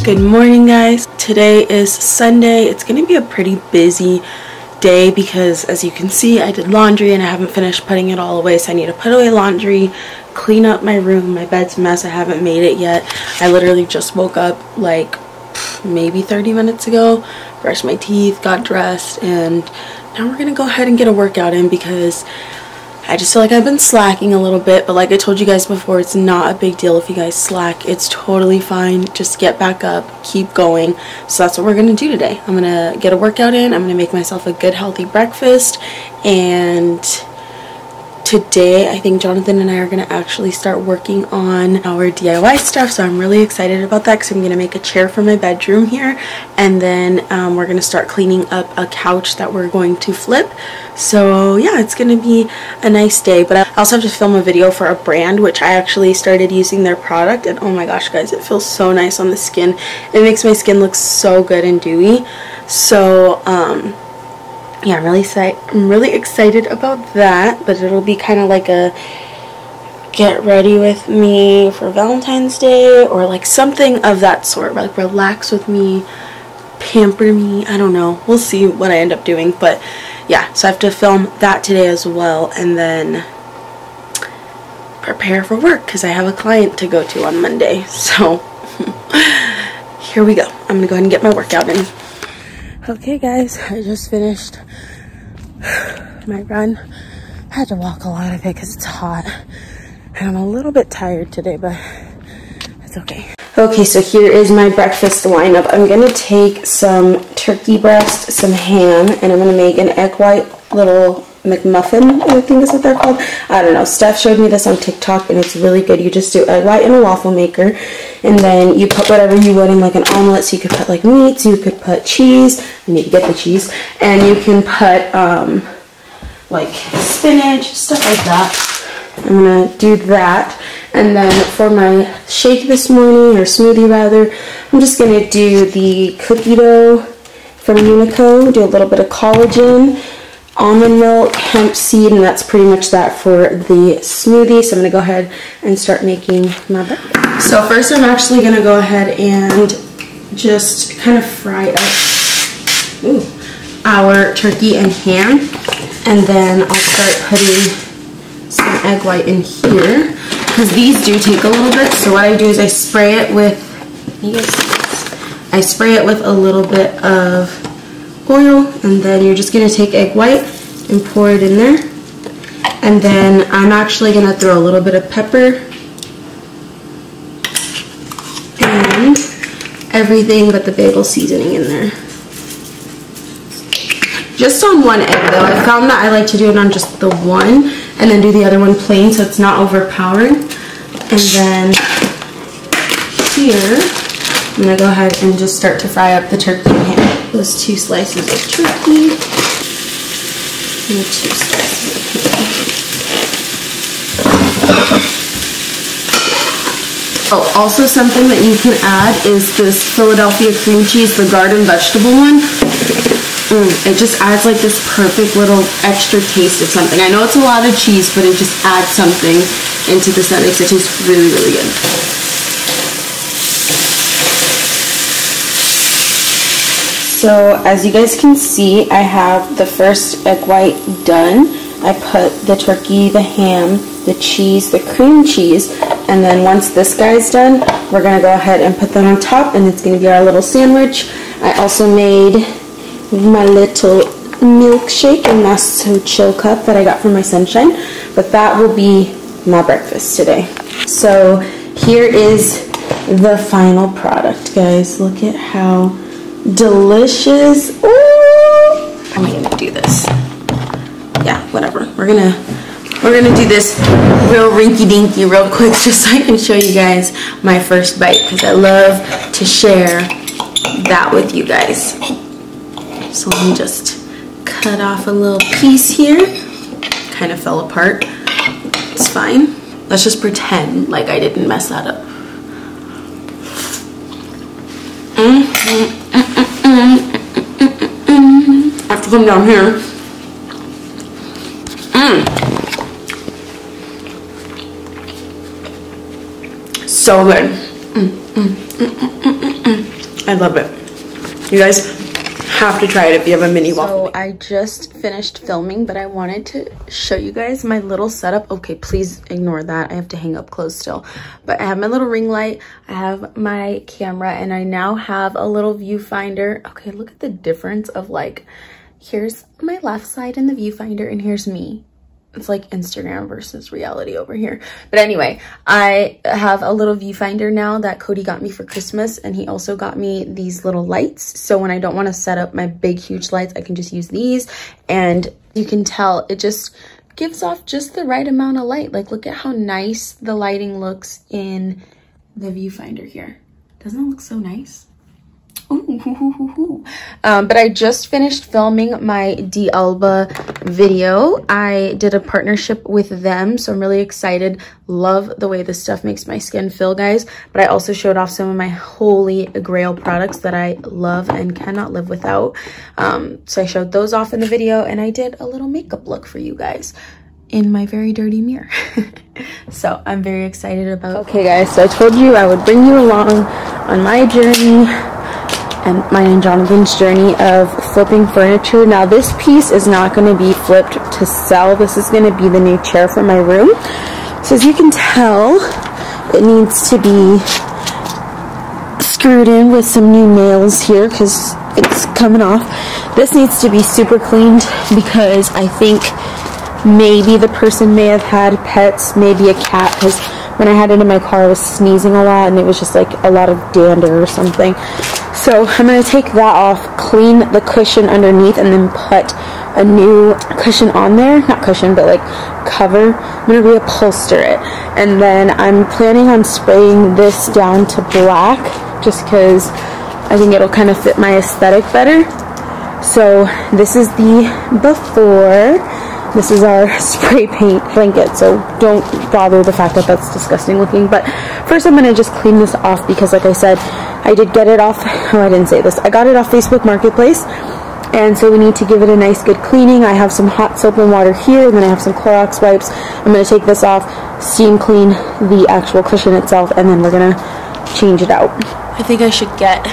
Good morning, guys. Today is Sunday. It's gonna be a pretty busy day because, as you can see, I did laundry and I haven't finished putting it all away, so I need to put away laundry, clean up my room. My bed's a mess. I haven't made it yet. I literally just woke up like maybe 30 minutes ago, brushed my teeth, got dressed, and now we're gonna go ahead and get a workout in because I just feel like I've been slacking a little bit. But like I told you guys before, it's not a big deal if you guys slack. It's totally fine. Just get back up, keep going. So that's what we're gonna do today. I'm gonna get a workout in. I'm gonna make myself a good healthy breakfast, and today I think Jonathan and I are gonna actually start working on our DIY stuff, so I'm really excited about that because I'm gonna make a chair for my bedroom here, and then we're gonna start cleaning up a couch that we're going to flip. So yeah, it's gonna be a nice day. But I also have to film a video for a brand which I actually started using their product, and oh my gosh guys, it feels so nice on the skin. It makes my skin look so good and dewy. So yeah, I'm really excited about that. But it'll be kind of like a get ready with me for Valentine's Day, or like something of that sort, like relax with me, pamper me. I don't know, we'll see what I end up doing. But yeah, so I have to film that today as well, and then prepare for work because I have a client to go to on Monday. So here we go. I'm gonna go ahead and get my workout in. Okay guys, I just finished my run. I had to walk a lot of it because it's hot, and I'm a little bit tired today, but it's okay. Okay, so here is my breakfast lineup. I'm gonna take some turkey breast, some ham, and I'm gonna make an egg white little McMuffin, I think is what they're called. I don't know. Steph showed me this on TikTok, and it's really good. You just do egg white in a waffle maker, and then you put whatever you would in like an omelet. So you could put like meats, you could put cheese. You need to get the cheese, and you can put like spinach, stuff like that. I'm gonna do that. And then for my shake this morning, or smoothie rather, I'm just gonna do the cookie dough from Unico, do a little bit of collagen, almond milk, hemp seed, and that's pretty much that for the smoothie. So I'm gonna go ahead and start making my breakfast. So first I'm actually gonna go ahead and just kind of fry up our turkey and ham, and then I'll start putting some egg white in here, because these do take a little bit. So what I do is I spray it with, I spray it with a little bit of oil, and then you're just gonna take egg white and pour it in there. And then I'm actually gonna throw a little bit of pepper and everything but the bagel seasoning in there. Just on one egg though. I found that I like to do it on just the one, and then do the other one plain so it's not overpowering. And then here, I'm gonna go ahead and just start to fry up the turkey and ham. Those 2 slices of turkey and 2 slices of ham. Oh, also something that you can add is this Philadelphia cream cheese, the garden vegetable one. It just adds like this perfect little extra taste of something. I know it's a lot of cheese, but it just adds something into this that makes it taste really, really good. So as you guys can see, I have the first egg white done. I put the turkey, the ham, the cheese, the cream cheese, and then once this guy's done, we're gonna go ahead and put that on top, and it's gonna be our little sandwich. I also made my little milkshake in my so chill cup that I got from my sunshine, but that will be my breakfast today. So here is the final product, guys. Look at how delicious. Ooh! How am I gonna do this? Yeah, whatever. We're gonna do this real rinky-dinky real quick, just so I can show you guys my first bite, because I love to share that with you guys. So let me just cut off a little piece here. Kind of fell apart. It's fine. Let's just pretend like I didn't mess that up. I have to come down here. So good. I love it. You guys have to try it if you have a mini waffle. So I just finished filming, but I wanted to show you guys my little setup. Okay, please ignore that. I have to hang up clothes still. But I have my little ring light, I have my camera, and I now have a little viewfinder. Okay, look at the difference of like, here's my left side in the viewfinder and here's me. It's like Instagram versus reality over here. But anyway, I have a little viewfinder now that Cody got me for Christmas, and he also got me these little lights. So when I don't want to set up my big, huge lights, I can just use these. And you can tell it just gives off just the right amount of light. Like, look at how nice the lighting looks in the viewfinder here. Doesn't it look so nice? But I just finished filming my D'Alba video. I did a partnership with them, so I'm really excited. Love the way this stuff makes my skin feel, guys. But I also showed off some of my holy grail products that I love and cannot live without. So I showed those off in the video, and I did a little makeup look for you guys in my very dirty mirror. So I'm very excited about. Okay guys, so I told you I would bring you along on my journey, and mine and Jonathan's journey of flipping furniture. Now this piece is not going to be flipped to sell. This is going to be the new chair for my room. So as you can tell, it needs to be screwed in with some new nails here because it's coming off. This needs to be super cleaned because I think maybe the person may have had pets, maybe a cat, because when I had it in my car I was sneezing a lot and it was just like a lot of dander or something. So I'm going to take that off, clean the cushion underneath, and then put a new cushion on there. Not cushion, but like cover. I'm going to reupholster it. And then I'm planning on spraying this down to black just because I think it'll kind of fit my aesthetic better. So this is the before. This is our spray paint blanket, so don't bother the fact that that's disgusting looking. But first I'm going to just clean this off because, like I said, I did get it off, oh, I didn't say this. I got it off Facebook Marketplace, and so we need to give it a nice good cleaning. I have some hot soap and water here, and then I have some Clorox wipes. I'm going to take this off, steam clean the actual cushion itself, and then we're going to change it out. I think I should get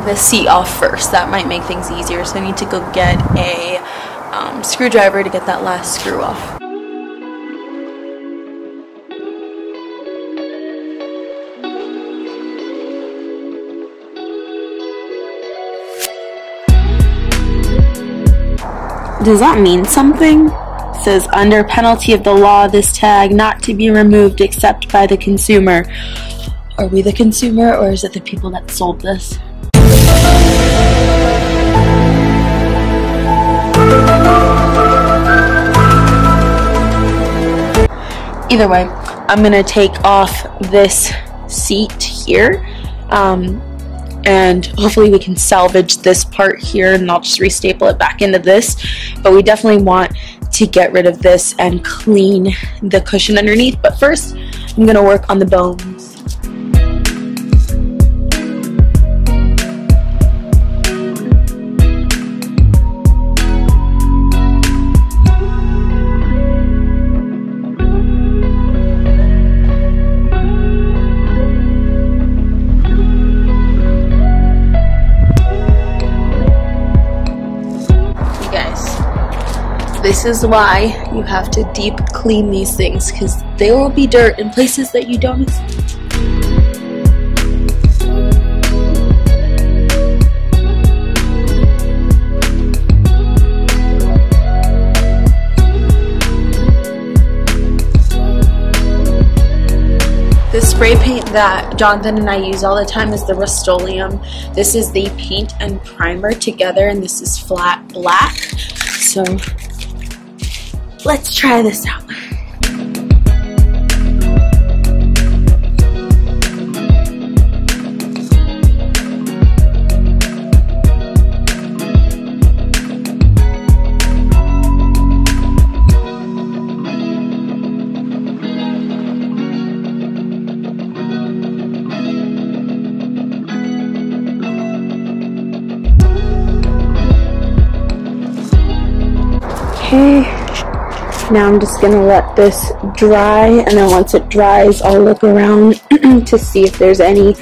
the seat off first. That might make things easier, so I need to go get a screwdriver to get that last screw off. Does that mean something? It says, under penalty of the law, this tag not to be removed except by the consumer. Are we the consumer, or is it the people that sold this? Either way, I'm gonna take off this seat here, and hopefully we can salvage this part here, and I'll just restaple it back into this. But we definitely want to get rid of this and clean the cushion underneath. But first, I'm gonna work on the bones. This is why you have to deep clean these things, because there will be dirt in places that you don't expect. The spray paint that Jonathan and I use all the time is the Rust-Oleum. This is the paint and primer together, and this is flat black. So let's try this out. Okay. Now I'm just going to let this dry, and then once it dries, I'll look around to see if there's any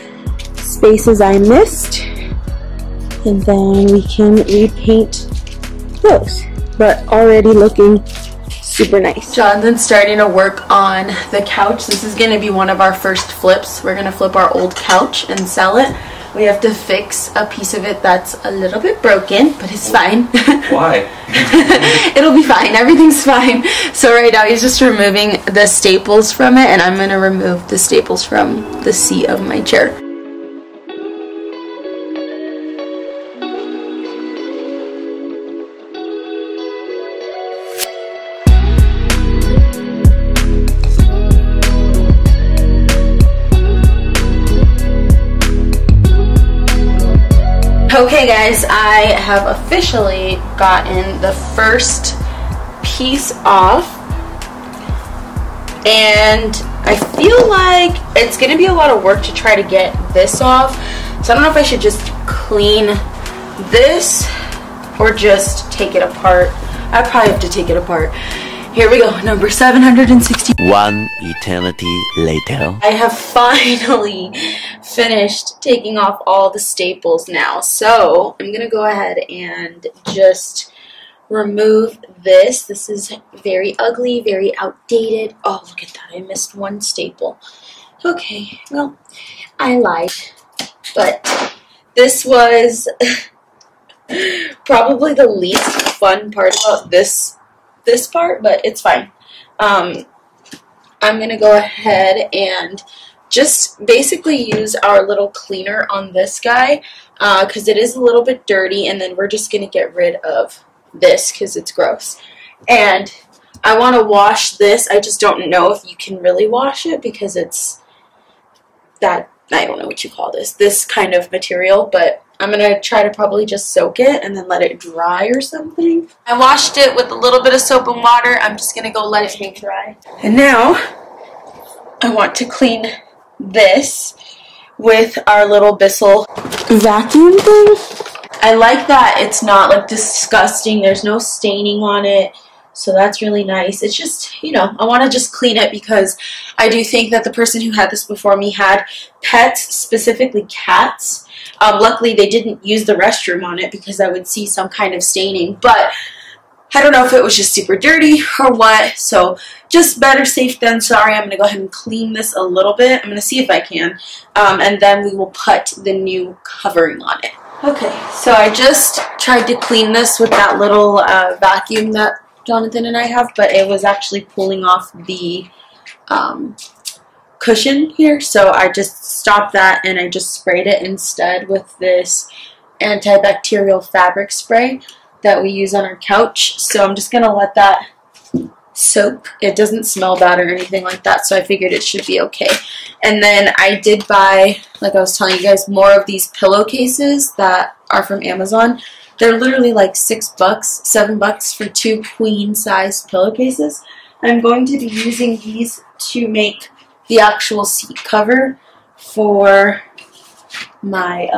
spaces I missed, and then we can repaint those. But already looking super nice. Jonathan's starting to work on the couch. This is going to be one of our first flips. We're going to flip our old couch and sell it. We have to fix a piece of it that's a little bit broken, but it's fine. Why? It'll be fine. Everything's fine. So right now he's just removing the staples from it, and I'm going to remove the staples from the seat of my chair. Okay guys, I have officially gotten the first piece off, and I feel like it's going to be a lot of work to try to get this off, so I don't know if I should just clean this or just take it apart. I probably have to take it apart. Here we go, number 760. One eternity later. I have finally finished taking off all the staples now. So I'm going to go ahead and just remove this. This is very ugly, very outdated. Oh, look at that. I missed one staple. Okay, well, I lied. But this was probably the least fun part about this part, but it's fine. I'm gonna go ahead and just basically use our little cleaner on this guy because it is a little bit dirty, and then we're just gonna get rid of this because it's gross. And I want to wash this. I just don't know if you can really wash it because it's that, I don't know what you call this kind of material, but I'm going to try to probably just soak it and then let it dry or something. I washed it with a little bit of soap and water. I'm just going to go let it hang dry. And now I want to clean this with our little Bissell vacuum thing. I like that it's not like disgusting. There's no staining on it. So that's really nice. It's just, you know, I want to just clean it because I do think that the person who had this before me had pets, specifically cats. Luckily, they didn't use the restroom on it because I would see some kind of staining. But I don't know if it was just super dirty or what. So just better safe than sorry. I'm going to go ahead and clean this a little bit. I'm going to see if I can. And then we will put the new covering on it. Okay, so I just tried to clean this with that little vacuum that Jonathan and I have, but it was actually pulling off the cushion here, so I just stopped that and I just sprayed it instead with this antibacterial fabric spray that we use on our couch. So I'm just gonna let that soak. It doesn't smell bad or anything like that, so I figured it should be okay. And then I did buy, like I was telling you guys, more of these pillowcases that are from Amazon. They're literally like $6, $7 for 2 queen-sized pillowcases. I'm going to be using these to make the actual seat cover for my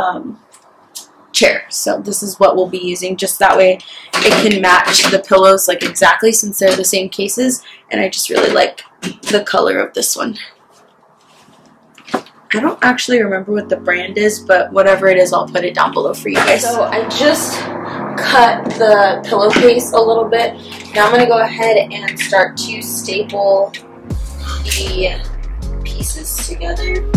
chair. So this is what we'll be using, just that way it can match the pillows like exactly since they're the same cases. And I just really like the color of this one. I don't actually remember what the brand is, but whatever it is, I'll put it down below for you guys. So I just cut the pillowcase a little bit. Now I'm going to go ahead and start to staple the pieces together.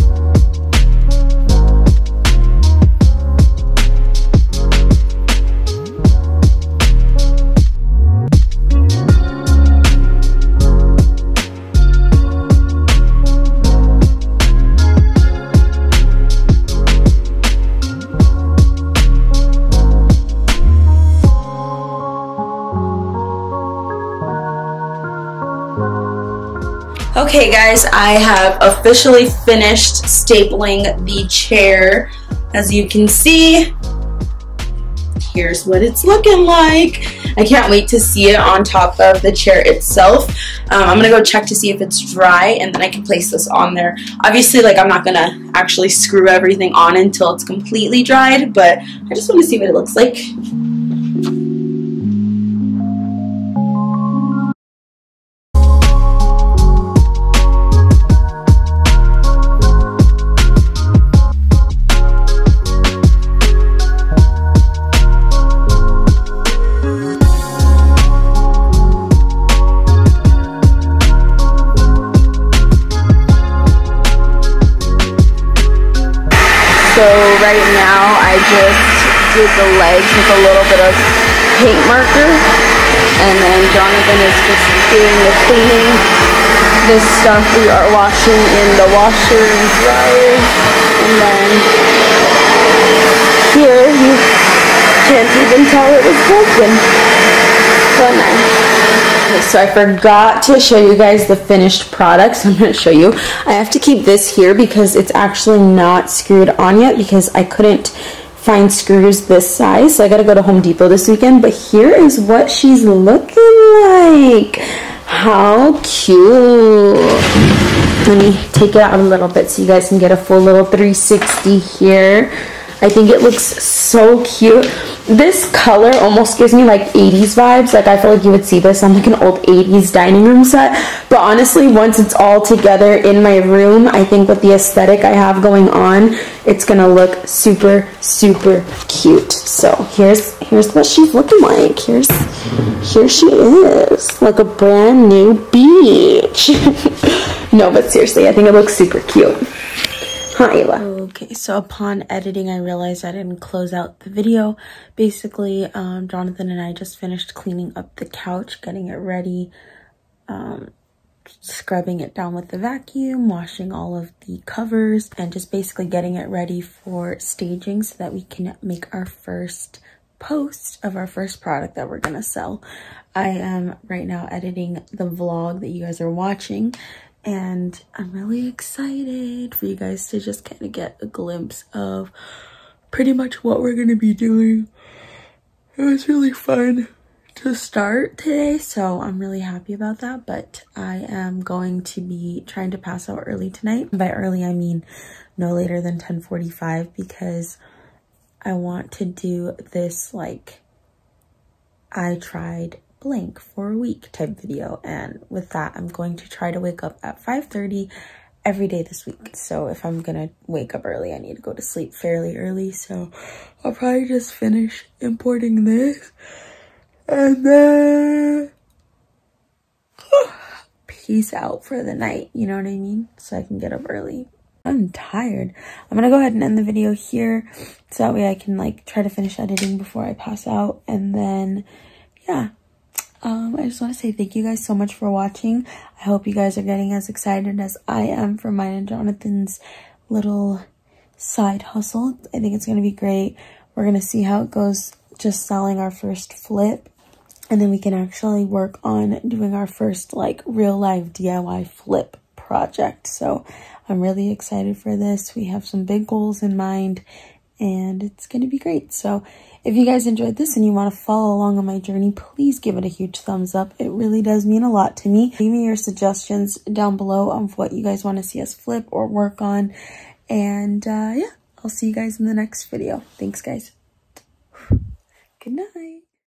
Okay guys, I have officially finished stapling the chair. As you can see, here's what it's looking like. I can't wait to see it on top of the chair itself. I'm gonna go check to see if it's dry and then I can place this on there. Obviously, like, I'm not gonna actually screw everything on until it's completely dried, but I just want to see what it looks like. So right now I just did the legs with a little bit of paint marker, and then Jonathan is just doing the cleaning. This stuff we are washing in the washer and dryer, and then here you can't even tell it was broken. So nice. Okay, so I forgot to show you guys the finished product, so I'm going to show you. I have to keep this here because it's actually not screwed on yet because I couldn't find screws this size, so I got to go to Home Depot this weekend. But here is what she's looking like. How cute. Let me take it out a little bit so you guys can get a full little 360 here. I think it looks so cute. This color almost gives me like 80s vibes. Like I feel like you would see this on like an old 80s dining room set. But honestly, once it's all together in my room, I think with the aesthetic I have going on, it's gonna look super, super cute. So here's what she's looking like. Here she is, like a brand new beach. No, but seriously, I think it looks super cute. Huh, Ayla? Okay, so upon editing, I realized I didn't close out the video. Basically, Jonathan and I just finished cleaning up the couch, getting it ready, scrubbing it down with the vacuum, washing all of the covers, and just basically getting it ready for staging so that we can make our first post of our first product that we're gonna sell. I am right now editing the vlog that you guys are watching, and I'm really excited for you guys to just kind of get a glimpse of pretty much what we're going to be doing. It was really fun to start today, so I'm really happy about that. But I am going to be trying to pass out early tonight. By early, I mean no later than 10:45, because I want to do this like I tried blank for a week type video, and with that I'm going to try to wake up at 5:30 every day this week. So if I'm gonna wake up early, I need to go to sleep fairly early, so I'll probably just finish importing this and then peace out for the night, you know what I mean, so I can get up early. I'm tired. I'm gonna go ahead and end the video here so that way I can like try to finish editing before I pass out, and then yeah. I just want to say thank you guys so much for watching. I hope you guys are getting as excited as I am for mine and Jonathan's little side hustle. I think it's going to be great. We're going to see how it goes just selling our first flip, and then we can actually work on doing our first like real life DIY flip project. So I'm really excited for this. We have some big goals in mind, and it's going to be great. So if you guys enjoyed this and you want to follow along on my journey, please give it a huge thumbs up. It really does mean a lot to me. Leave me your suggestions down below of what you guys want to see us flip or work on. And yeah, I'll see you guys in the next video. Thanks, guys. Good night.